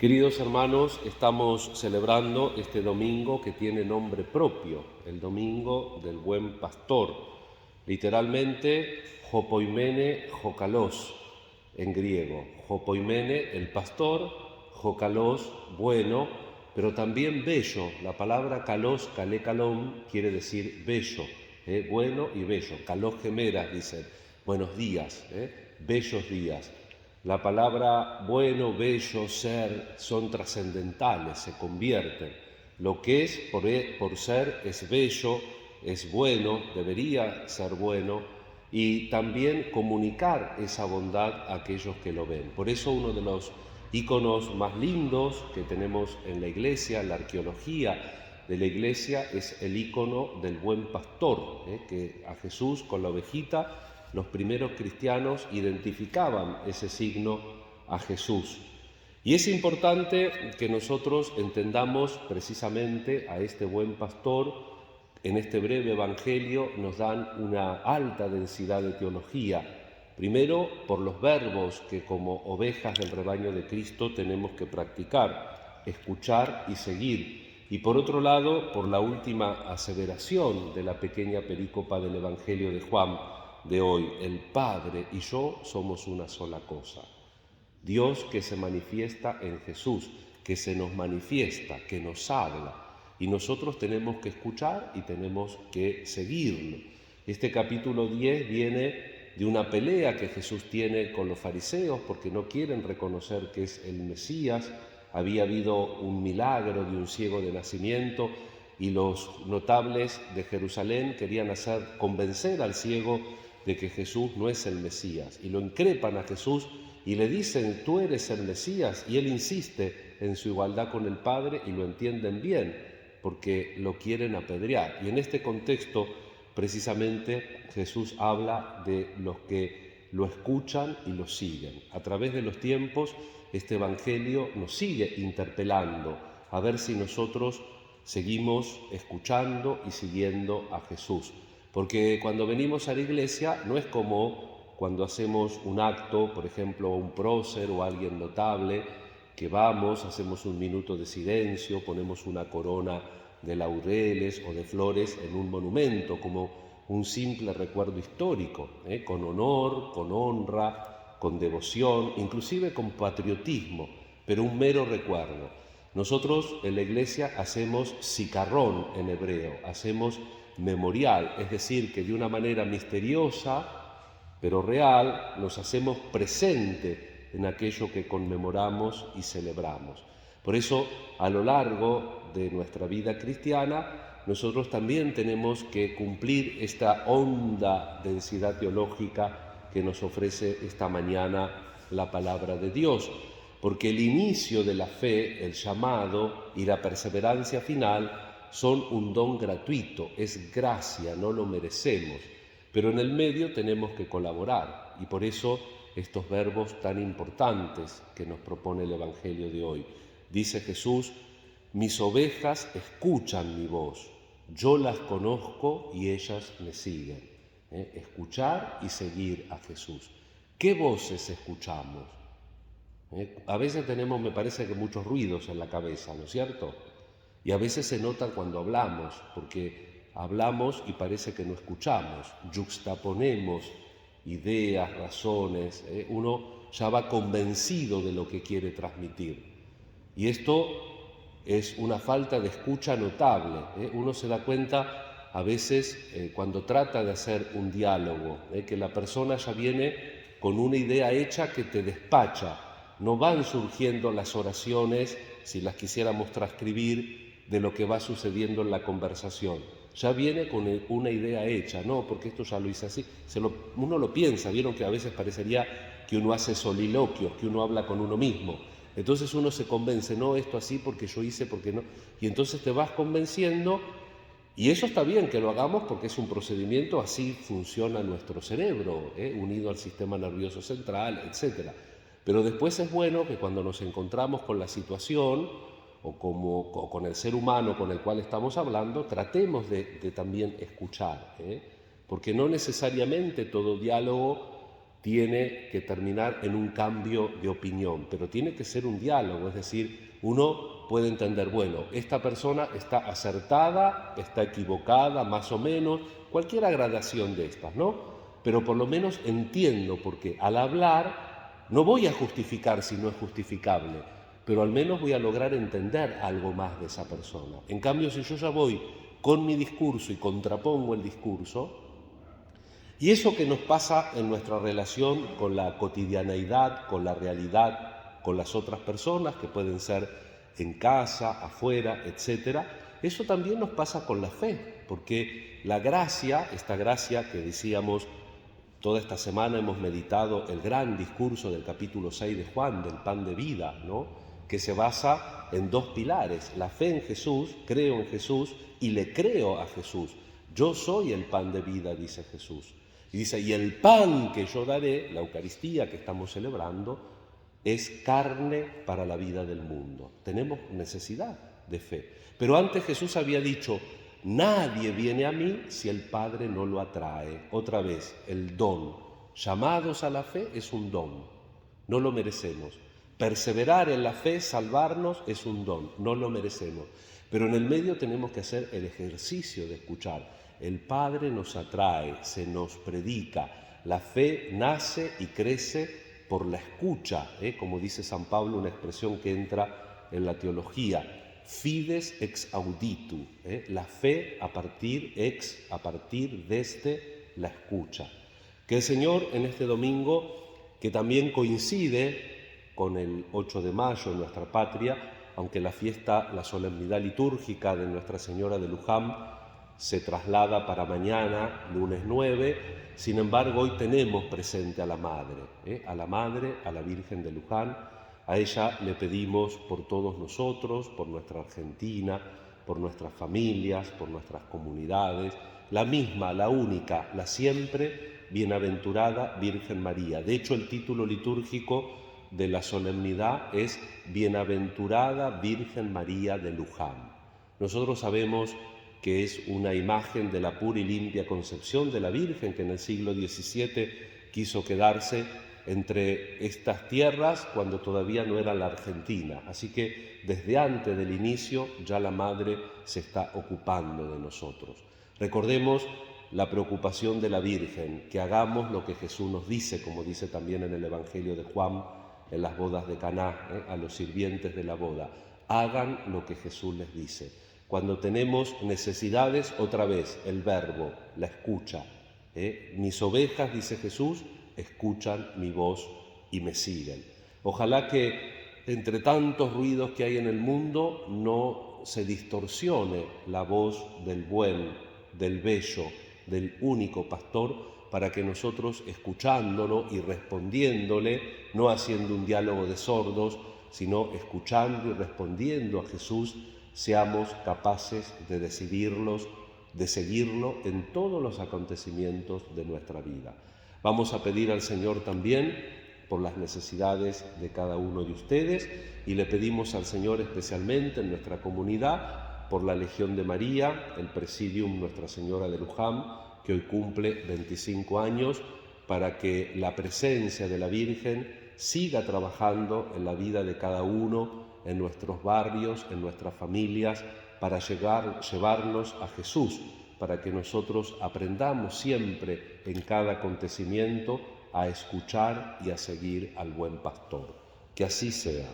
Queridos hermanos, estamos celebrando este domingo que tiene nombre propio, el Domingo del Buen Pastor, literalmente Hopoimene Jokalos en griego. Hopoimene, el pastor, Jokalos, bueno, pero también bello. La palabra kalos, kalé kalom, quiere decir bello, bueno y bello. Kalos gemeras, dicen, buenos días, bellos días. La palabra bueno, bello, ser son trascendentales, se convierten. Lo que es por ser es bello, es bueno, debería ser bueno, y también comunicar esa bondad a aquellos que lo ven. Por eso uno de los íconos más lindos que tenemos en la iglesia, la arqueología de la iglesia, es el ícono del buen pastor, que a Jesús con la ovejita, los primeros cristianos identificaban ese signo a Jesús. Y es importante que nosotros entendamos precisamente a este buen pastor. En este breve evangelio nos dan una alta densidad de teología. Primero, por los verbos que como ovejas del rebaño de Cristo tenemos que practicar, escuchar y seguir. Y por otro lado, por la última aseveración de la pequeña perícopa del Evangelio de Juan de hoy: el Padre y yo somos una sola cosa. Dios que se manifiesta en Jesús, que se nos manifiesta, que nos habla, y nosotros tenemos que escuchar y tenemos que seguirlo. Este capítulo 10 viene de una pelea que Jesús tiene con los fariseos porque no quieren reconocer que es el Mesías. Había habido un milagro de un ciego de nacimiento y los notables de Jerusalén querían convencer al ciego de que Jesús no es el Mesías, y lo increpan a Jesús y le dicen: tú eres el Mesías, y él insiste en su igualdad con el Padre, y lo entienden bien porque lo quieren apedrear. Y en este contexto precisamente Jesús habla de los que lo escuchan y lo siguen. A través de los tiempos este Evangelio nos sigue interpelando a ver si nosotros seguimos escuchando y siguiendo a Jesús. Porque cuando venimos a la iglesia no es como cuando hacemos un acto, por ejemplo, un prócer o alguien notable, que vamos, hacemos un minuto de silencio, ponemos una corona de laureles o de flores en un monumento, como un simple recuerdo histórico, con honor, con honra, con devoción, inclusive con patriotismo, pero un mero recuerdo. Nosotros en la iglesia hacemos sicarrón en hebreo, hacemos memorial, es decir, que de una manera misteriosa pero real nos hacemos presente en aquello que conmemoramos y celebramos. Por eso, a lo largo de nuestra vida cristiana, nosotros también tenemos que cumplir esta honda densidad teológica que nos ofrece esta mañana la palabra de Dios, porque el inicio de la fe, el llamado y la perseverancia final son un don gratuito, es gracia, no lo merecemos, pero en el medio tenemos que colaborar, y por eso estos verbos tan importantes que nos propone el Evangelio de hoy. Dice Jesús: mis ovejas escuchan mi voz, yo las conozco y ellas me siguen. Escuchar y seguir a Jesús. ¿Qué voces escuchamos? A veces tenemos, me parece que muchos ruidos en la cabeza, ¿no es cierto? Y a veces se notan cuando hablamos, porque hablamos y parece que no escuchamos, yuxtaponemos ideas, razones, uno ya va convencido de lo que quiere transmitir. Y esto es una falta de escucha notable. Uno se da cuenta a veces cuando trata de hacer un diálogo, que la persona ya viene con una idea hecha que te despacha. No van surgiendo las oraciones, si las quisiéramos transcribir, de lo que va sucediendo en la conversación. Ya viene con una idea hecha, no, porque esto ya lo hice así. Uno lo piensa, vieron que a veces parecería que uno hace soliloquios, que uno habla con uno mismo. Entonces uno se convence, no, esto así porque yo hice, porque no. Y entonces te vas convenciendo, y eso está bien que lo hagamos porque es un procedimiento, así funciona nuestro cerebro, unido al sistema nervioso central, etc. Pero después es bueno que cuando nos encontramos con la situación o con el ser humano con el cual estamos hablando, tratemos de también escuchar, porque no necesariamente todo diálogo tiene que terminar en un cambio de opinión, pero tiene que ser un diálogo, es decir, uno puede entender, bueno, esta persona está acertada, está equivocada, más o menos, cualquier gradación de estas, ¿no? Pero por lo menos entiendo, porque al hablar no voy a justificar si no es justificable, pero al menos voy a lograr entender algo más de esa persona. En cambio, si yo ya voy con mi discurso y contrapongo el discurso, y eso que nos pasa en nuestra relación con la cotidianeidad, con la realidad, con las otras personas, que pueden ser en casa, afuera, etc., eso también nos pasa con la fe, porque la gracia, esta gracia que decíamos toda esta semana hemos meditado el gran discurso del capítulo 6 de Juan, del pan de vida, ¿no? Que se basa en dos pilares, la fe en Jesús, creo en Jesús y le creo a Jesús. Yo soy el pan de vida, dice Jesús. Y dice, y el pan que yo daré, la Eucaristía que estamos celebrando, es carne para la vida del mundo. Tenemos necesidad de fe. Pero antes Jesús había dicho, nadie viene a mí si el Padre no lo atrae. Otra vez, el don. Llamados a la fe es un don, no lo merecemos. Perseverar en la fe, salvarnos, es un don, no lo merecemos. Pero en el medio tenemos que hacer el ejercicio de escuchar. El Padre nos atrae, se nos predica. La fe nace y crece por la escucha, como dice San Pablo, una expresión que entra en la teología. Fides ex auditu, la fe a partir desde la escucha. Que el Señor en este domingo, que también coincide con el 8 de mayo en nuestra patria, aunque la fiesta, la solemnidad litúrgica de Nuestra Señora de Luján se traslada para mañana, lunes 9, sin embargo hoy tenemos presente a la Madre, a la Virgen de Luján. A ella le pedimos por todos nosotros, por nuestra Argentina, por nuestras familias, por nuestras comunidades, la misma, la única, la siempre bienaventurada Virgen María. De hecho, el título litúrgico de la solemnidad es Bienaventurada Virgen María de Luján. Nosotros sabemos que es una imagen de la pura y limpia concepción de la Virgen que en el siglo XVII quiso quedarse entre estas tierras cuando todavía no era la Argentina. Así que desde antes del inicio ya la Madre se está ocupando de nosotros. Recordemos la preocupación de la Virgen, que hagamos lo que Jesús nos dice, como dice también en el Evangelio de Juan, en las bodas de Caná, a los sirvientes de la boda. Hagan lo que Jesús les dice. Cuando tenemos necesidades, otra vez, el verbo, la escucha. Mis ovejas, dice Jesús, escuchan mi voz y me siguen. Ojalá que entre tantos ruidos que hay en el mundo no se distorsione la voz del buen, del bello, del único pastor, para que nosotros, escuchándolo y respondiéndole, no haciendo un diálogo de sordos, sino escuchando y respondiendo a Jesús, seamos capaces de seguirlo en todos los acontecimientos de nuestra vida. Vamos a pedir al Señor también por las necesidades de cada uno de ustedes y le pedimos al Señor especialmente en nuestra comunidad por la Legión de María, el Presidium Nuestra Señora de Luján, que hoy cumple 25 años, para que la presencia de la Virgen siga trabajando en la vida de cada uno, en nuestros barrios, en nuestras familias, para llevarnos a Jesús, para que nosotros aprendamos siempre en cada acontecimiento a escuchar y a seguir al buen pastor. Que así sea.